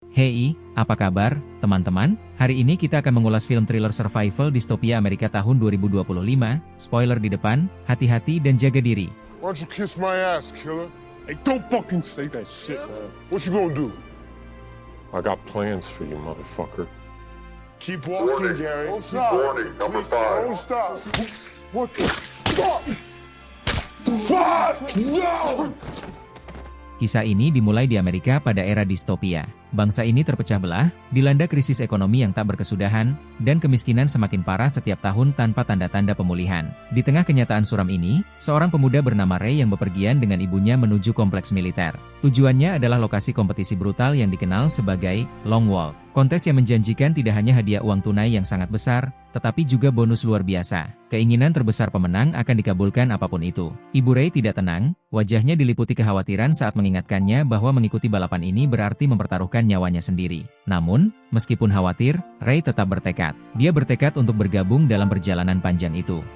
Hei, apa kabar, teman-teman? Hari ini kita akan mengulas film thriller survival distopia Amerika tahun 2025. Spoiler di depan, hati-hati dan jaga diri. Why don't you kiss my ass, killer? Hey, don't fucking say that shit, man. What you gonna do? I got plans for you, motherfucker. Keep walking, Gary. Don't stop. Warning, number 5. Don't stop. What the fuck? Fuck! No! Kisah ini dimulai di Amerika pada era distopia. Bangsa ini terpecah belah, dilanda krisis ekonomi yang tak berkesudahan, dan kemiskinan semakin parah setiap tahun tanpa tanda-tanda pemulihan. Di tengah kenyataan suram ini, seorang pemuda bernama Ray yang bepergian dengan ibunya menuju kompleks militer. Tujuannya adalah lokasi kompetisi brutal yang dikenal sebagai Long Walk. Kontes yang menjanjikan tidak hanya hadiah uang tunai yang sangat besar, tetapi juga bonus luar biasa. Keinginan terbesar pemenang akan dikabulkan apapun itu. Ibu Ray tidak tenang, wajahnya diliputi kekhawatiran saat mengingatkannya bahwa mengikuti balapan ini berarti mempertaruhkan nyawanya sendiri. Namun, meskipun khawatir, Ray tetap bertekad. Dia bertekad untuk bergabung dalam perjalanan panjang itu.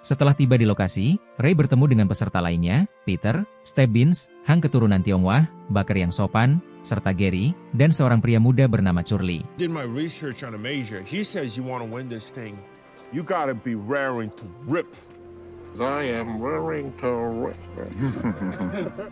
Setelah tiba di lokasi, Ray bertemu dengan peserta lainnya, Peter, Stebbins, Hang keturunan Tionghoa, Baker yang sopan, serta Gary, dan seorang pria muda bernama Curly. Did my research on a major. He says you want to win this thing. You gotta be raring to rip. I am raring to rip.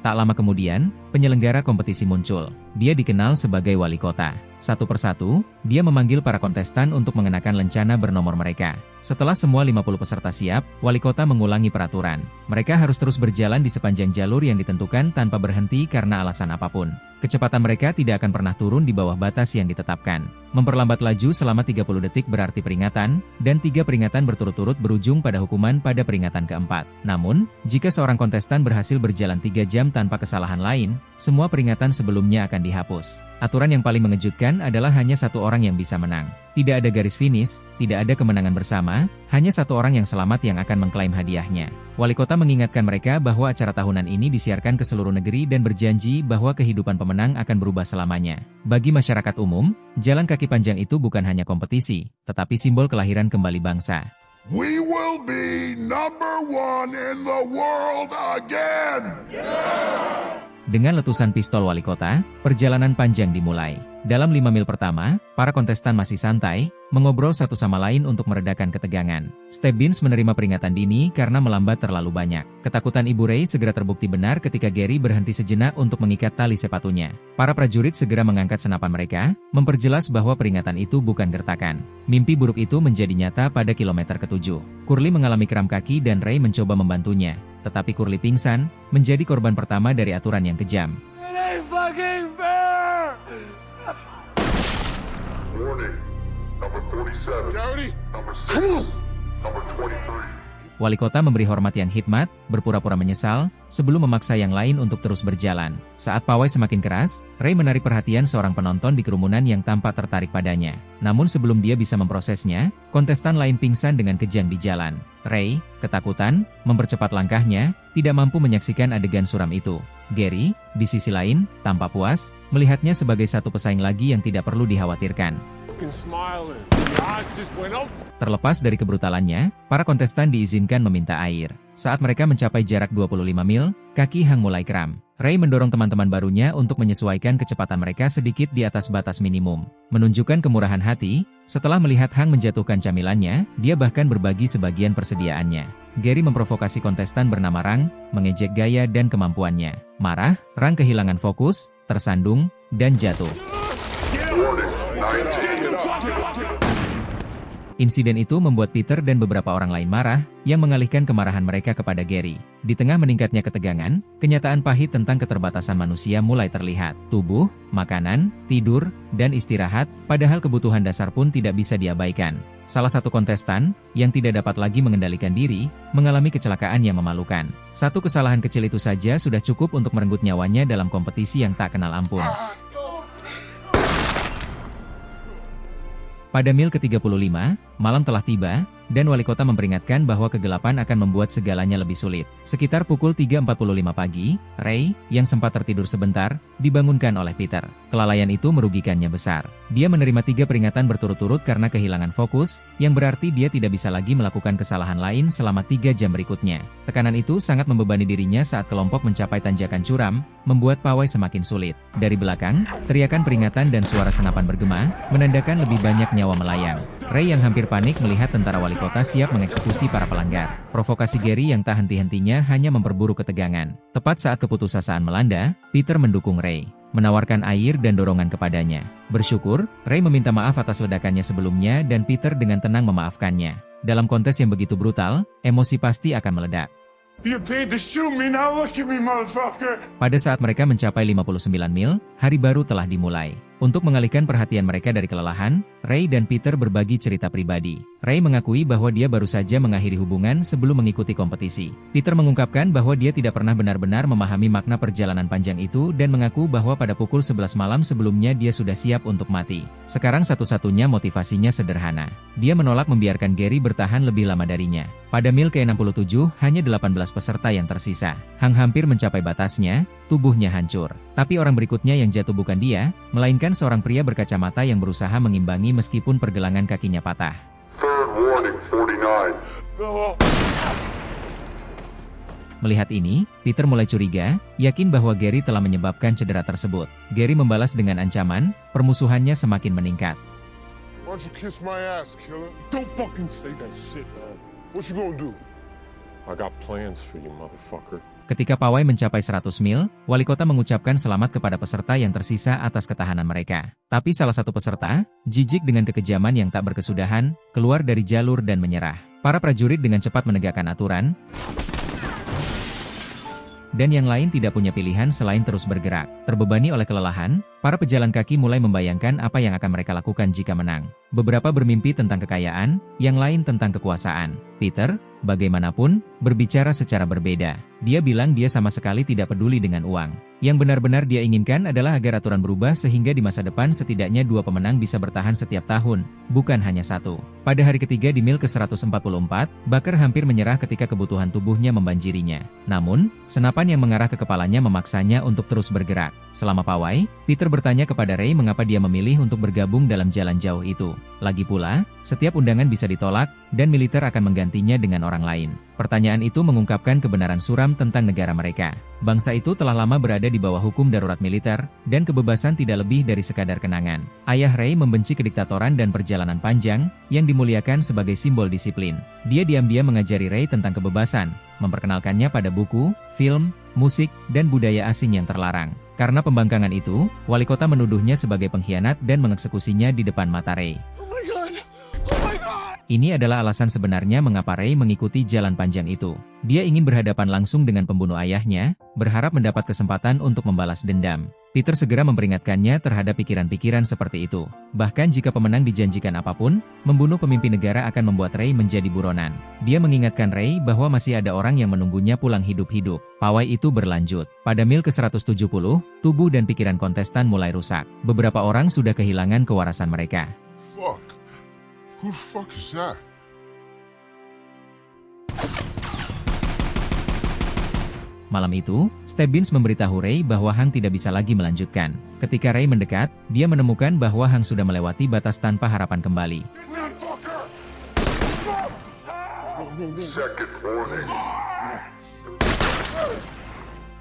Tak lama kemudian, penyelenggara kompetisi muncul. Dia dikenal sebagai wali kota. Satu persatu, dia memanggil para kontestan untuk mengenakan lencana bernomor mereka. Setelah semua 50 peserta siap, wali kota mengulangi peraturan. Mereka harus terus berjalan di sepanjang jalur yang ditentukan tanpa berhenti karena alasan apapun. Kecepatan mereka tidak akan pernah turun di bawah batas yang ditetapkan. Memperlambat laju selama 30 detik berarti peringatan, dan 3 peringatan berturut-turut berujung pada hukuman pada peringatan keempat. Namun, jika seorang kontestan berhasil berjalan 3 jam tanpa kesalahan lain, semua peringatan sebelumnya akan dihapus. Aturan yang paling mengejutkan adalah hanya satu orang yang bisa menang. Tidak ada garis finish, tidak ada kemenangan bersama, hanya satu orang yang selamat yang akan mengklaim hadiahnya. Wali kota mengingatkan mereka bahwa acara tahunan ini disiarkan ke seluruh negeri dan berjanji bahwa kehidupan pemenang akan berubah selamanya. Bagi masyarakat umum, jalan kaki panjang itu bukan hanya kompetisi, tetapi simbol kelahiran kembali bangsa. We will be number 1 in the world again! Dengan letusan pistol wali kota, perjalanan panjang dimulai. Dalam 5 mil pertama, para kontestan masih santai, mengobrol satu sama lain untuk meredakan ketegangan. Stebbins menerima peringatan dini karena melambat terlalu banyak. Ketakutan Ibu Ray segera terbukti benar ketika Gary berhenti sejenak untuk mengikat tali sepatunya. Para prajurit segera mengangkat senapan mereka, memperjelas bahwa peringatan itu bukan gertakan. Mimpi buruk itu menjadi nyata pada kilometer ke-7. Curly mengalami kram kaki dan Ray mencoba membantunya. Tetapi Curly pingsan, menjadi korban pertama dari aturan yang kejam. Warning, number 47. Gary, Number 6. come on! Number 23. Wali kota memberi hormat yang hikmat, berpura-pura menyesal, sebelum memaksa yang lain untuk terus berjalan. Saat pawai semakin keras, Ray menarik perhatian seorang penonton di kerumunan yang tampak tertarik padanya. Namun sebelum dia bisa memprosesnya, kontestan lain pingsan dengan kejang di jalan. Ray, ketakutan, mempercepat langkahnya, tidak mampu menyaksikan adegan suram itu. Gary, di sisi lain, tampak puas, melihatnya sebagai satu pesaing lagi yang tidak perlu dikhawatirkan. Fucking smiling. Your eyes just went up. Terlepas dari kebrutalannya, para kontestan diizinkan meminta air. Saat mereka mencapai jarak 25 mil, kaki Hang mulai kram. Ray mendorong teman-teman barunya untuk menyesuaikan kecepatan mereka sedikit di atas batas minimum. Menunjukkan kemurahan hati, setelah melihat Hang menjatuhkan camilannya, dia bahkan berbagi sebagian persediaannya. Gary memprovokasi kontestan bernama Rang, mengejek gaya dan kemampuannya. Marah, Rang kehilangan fokus, tersandung, dan jatuh. Warning, 19. Insiden itu membuat Peter dan beberapa orang lain marah, yang mengalihkan kemarahan mereka kepada Gary. Di tengah meningkatnya ketegangan, kenyataan pahit tentang keterbatasan manusia mulai terlihat. Tubuh, makanan, tidur, dan istirahat, padahal kebutuhan dasar pun tidak bisa diabaikan. Salah satu kontestan, yang tidak dapat lagi mengendalikan diri, mengalami kecelakaan yang memalukan. Satu kesalahan kecil itu saja sudah cukup untuk merenggut nyawanya dalam kompetisi yang tak kenal ampun. Pada mil ke-35, malam telah tiba, dan wali kota memperingatkan bahwa kegelapan akan membuat segalanya lebih sulit. Sekitar pukul 3.45 pagi, Ray, yang sempat tertidur sebentar, dibangunkan oleh Peter. Kelalaian itu merugikannya besar. Dia menerima 3 peringatan berturut-turut karena kehilangan fokus, yang berarti dia tidak bisa lagi melakukan kesalahan lain selama 3 jam berikutnya. Tekanan itu sangat membebani dirinya saat kelompok mencapai tanjakan curam, membuat pawai semakin sulit. Dari belakang, teriakan peringatan dan suara senapan bergema, menandakan lebih banyak nyawa melayang. Ray yang hampir panik melihat tentara wali kota siap mengeksekusi para pelanggar. Provokasi Gary yang tak henti-hentinya hanya memperburuk ketegangan. Tepat saat keputusasaan melanda, Peter mendukung Ray, menawarkan air dan dorongan kepadanya. Bersyukur, Ray meminta maaf atas ledakannya sebelumnya dan Peter dengan tenang memaafkannya. Dalam kontes yang begitu brutal, emosi pasti akan meledak. You paid to shoot me, now look at me, motherfucker! Pada saat mereka mencapai 59 mil, hari baru telah dimulai. Untuk mengalihkan perhatian mereka dari kelelahan, Ray dan Peter berbagi cerita pribadi. Ray mengakui bahwa dia baru saja mengakhiri hubungan sebelum mengikuti kompetisi. Peter mengungkapkan bahwa dia tidak pernah benar-benar memahami makna perjalanan panjang itu dan mengaku bahwa pada pukul 11 malam sebelumnya dia sudah siap untuk mati. Sekarang satu-satunya motivasinya sederhana. Dia menolak membiarkan Gary bertahan lebih lama darinya. Pada mil ke-67, hanya 18 peserta yang tersisa. Hang hampir mencapai batasnya, tubuhnya hancur. Tapi orang berikutnya yang jatuh bukan dia, melainkan seorang pria berkacamata yang berusaha mengimbangi meskipun pergelangan kakinya patah. Third warning, 49. Melihat ini, Peter mulai curiga, yakin bahwa Gary telah menyebabkan cedera tersebut. Gary membalas dengan ancaman, permusuhannya semakin meningkat. Why don't you kiss my ass, killer? Don't fucking say that shit, man. What you gonna do? I got plans for you, motherfucker. Ketika pawai mencapai 100 mil, wali kota mengucapkan selamat kepada peserta yang tersisa atas ketahanan mereka. Tapi salah satu peserta, jijik dengan kekejaman yang tak berkesudahan, keluar dari jalur dan menyerah. Para prajurit dengan cepat menegakkan aturan, dan yang lain tidak punya pilihan selain terus bergerak. Terbebani oleh kelelahan, para pejalan kaki mulai membayangkan apa yang akan mereka lakukan jika menang. Beberapa bermimpi tentang kekayaan, yang lain tentang kekuasaan. Peter, bagaimanapun, berbicara secara berbeda. Dia bilang dia sama sekali tidak peduli dengan uang. Yang benar-benar dia inginkan adalah agar aturan berubah sehingga di masa depan setidaknya 2 pemenang bisa bertahan setiap tahun, bukan hanya 1. Pada hari ketiga di mil ke-144, Baker hampir menyerah ketika kebutuhan tubuhnya membanjirinya. Namun, senapan yang mengarah ke kepalanya memaksanya untuk terus bergerak. Selama pawai, Peter bertanya kepada Ray mengapa dia memilih untuk bergabung dalam jalan jauh itu. Lagi pula, setiap undangan bisa ditolak, dan militer akan menggantinya dengan orang lain. Pertanyaan itu mengungkapkan kebenaran suram tentang negara mereka. Bangsa itu telah lama berada di bawah hukum darurat militer, dan kebebasan tidak lebih dari sekadar kenangan. Ayah Ray membenci kediktatoran dan perjalanan panjang, yang dimuliakan sebagai simbol disiplin. Dia diam-diam mengajari Ray tentang kebebasan, memperkenalkannya pada buku, film, musik, dan budaya asing yang terlarang. Karena pembangkangan itu, wali kota menuduhnya sebagai pengkhianat dan mengeksekusinya di depan mata Ray. Ini adalah alasan sebenarnya mengapa Ray mengikuti jalan panjang itu. Dia ingin berhadapan langsung dengan pembunuh ayahnya, berharap mendapat kesempatan untuk membalas dendam. Peter segera memperingatkannya terhadap pikiran-pikiran seperti itu. Bahkan jika pemenang dijanjikan apapun, membunuh pemimpin negara akan membuat Ray menjadi buronan. Dia mengingatkan Ray bahwa masih ada orang yang menunggunya pulang hidup-hidup. Pawai itu berlanjut. Pada mil ke-170, tubuh dan pikiran kontestan mulai rusak. Beberapa orang sudah kehilangan kewarasan mereka. Fuck. Who the fuck is that? Malam itu, Stebbins memberitahu Ray bahwa Hang tidak bisa lagi melanjutkan. Ketika Ray mendekat, dia menemukan bahwa Hang sudah melewati batas tanpa harapan kembali. Second warning.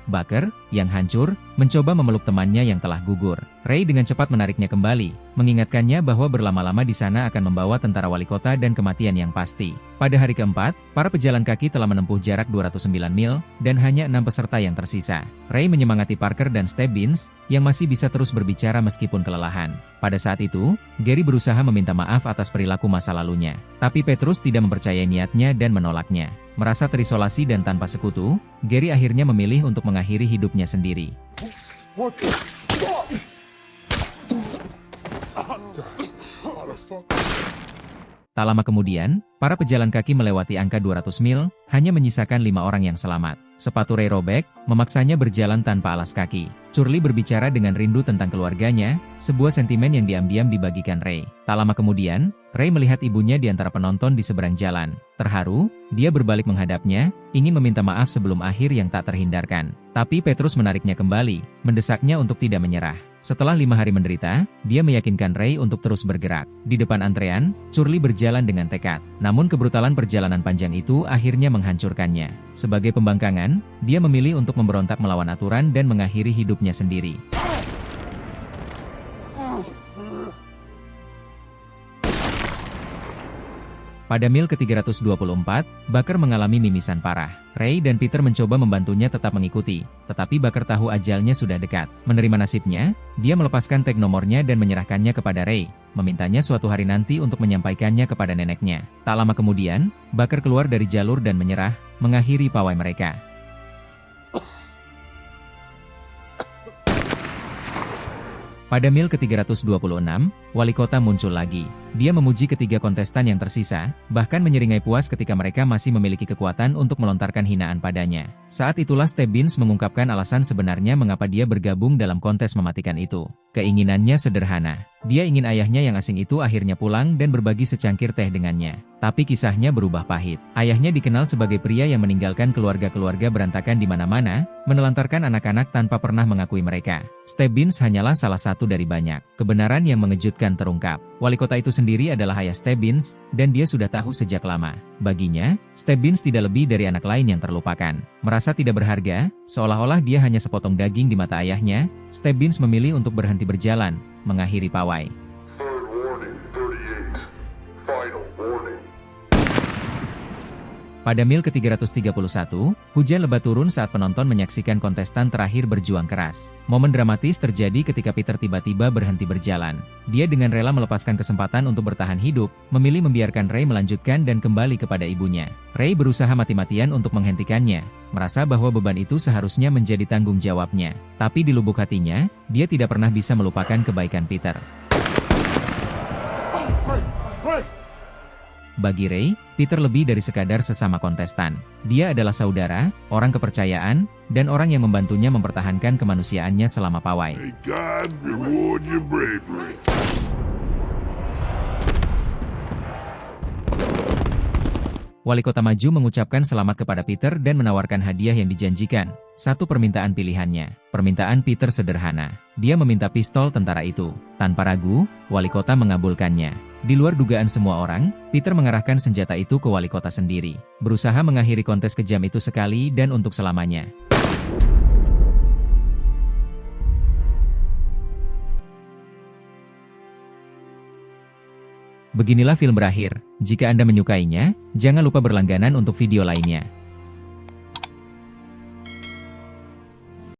Baker, yang hancur, mencoba memeluk temannya yang telah gugur. Ray dengan cepat menariknya kembali, mengingatkannya bahwa berlama-lama di sana akan membawa tentara wali kota dan kematian yang pasti. Pada hari keempat, para pejalan kaki telah menempuh jarak 209 mil, dan hanya 6 peserta yang tersisa. Ray menyemangati Parker dan Stebbins, yang masih bisa terus berbicara meskipun kelelahan. Pada saat itu, Gary berusaha meminta maaf atas perilaku masa lalunya. Tapi Petrus tidak mempercayai niatnya dan menolaknya. Merasa terisolasi dan tanpa sekutu, Gary akhirnya memilih untuk mengakhiri hidupnya sendiri. What the fuck? Tak lama kemudian, para pejalan kaki melewati angka 200 mil, hanya menyisakan 5 orang yang selamat. Sepatu Ray robek, memaksanya berjalan tanpa alas kaki. Curly berbicara dengan rindu tentang keluarganya, sebuah sentimen yang diam-diam dibagikan Ray. Tak lama kemudian, Ray melihat ibunya di antara penonton di seberang jalan. Terharu, dia berbalik menghadapnya, ingin meminta maaf sebelum akhir yang tak terhindarkan. Tapi Petrus menariknya kembali, mendesaknya untuk tidak menyerah. Setelah 5 hari menderita, dia meyakinkan Ray untuk terus bergerak. Di depan antrean, Curly berjalan dengan tekad. Namun kebrutalan perjalanan panjang itu akhirnya menghancurkannya. Sebagai pembangkangan, dia memilih untuk memberontak melawan aturan dan mengakhiri hidupnya sendiri. Pada mil ke-324, Baker mengalami mimisan parah. Ray dan Peter mencoba membantunya tetap mengikuti, tetapi Baker tahu ajalnya sudah dekat. Menerima nasibnya, dia melepaskan tag nomornya dan menyerahkannya kepada Ray, memintanya suatu hari nanti untuk menyampaikannya kepada neneknya. Tak lama kemudian, Baker keluar dari jalur dan menyerah, mengakhiri pawai mereka. Pada mil ke-326, wali kota muncul lagi. Dia memuji ketiga kontestan yang tersisa, bahkan menyeringai puas ketika mereka masih memiliki kekuatan untuk melontarkan hinaan padanya. Saat itulah Stebbins mengungkapkan alasan sebenarnya mengapa dia bergabung dalam kontes mematikan itu. Keinginannya sederhana. Dia ingin ayahnya yang asing itu akhirnya pulang dan berbagi secangkir teh dengannya. Tapi kisahnya berubah pahit. Ayahnya dikenal sebagai pria yang meninggalkan keluarga-keluarga berantakan di mana-mana, menelantarkan anak-anak tanpa pernah mengakui mereka. Stebbins hanyalah salah satu dari banyak. Kebenaran yang mengejutkan terungkap. Wali kota itu sendiri adalah ayah Stebbins, dan dia sudah tahu sejak lama. Baginya, Stebbins tidak lebih dari anak lain yang terlupakan. Merasa tidak berharga, seolah-olah dia hanya sepotong daging di mata ayahnya, Stebbins memilih untuk berhenti berjalan, mengakhiri pawai. Third warning, 38. Final warning. Pada mil ke-331, hujan lebat turun saat penonton menyaksikan kontestan terakhir berjuang keras. Momen dramatis terjadi ketika Peter tiba-tiba berhenti berjalan. Dia dengan rela melepaskan kesempatan untuk bertahan hidup, memilih membiarkan Ray melanjutkan dan kembali kepada ibunya. Ray berusaha mati-matian untuk menghentikannya, merasa bahwa beban itu seharusnya menjadi tanggung jawabnya. Tapi di lubuk hatinya, dia tidak pernah bisa melupakan kebaikan Peter. Bagi Ray, Peter lebih dari sekadar sesama kontestan. Dia adalah saudara, orang kepercayaan, dan orang yang membantunya mempertahankan kemanusiaannya selama pawai. May God reward your bravery. Wali kota maju mengucapkan selamat kepada Peter dan menawarkan hadiah yang dijanjikan. Satu permintaan pilihannya. Permintaan Peter sederhana. Dia meminta pistol tentara itu. Tanpa ragu, wali kota mengabulkannya. Di luar dugaan semua orang, Peter mengarahkan senjata itu ke wali kota sendiri. Berusaha mengakhiri kontes kejam itu sekali dan untuk selamanya. Beginilah film berakhir. Jika Anda menyukainya, jangan lupa berlangganan untuk video lainnya.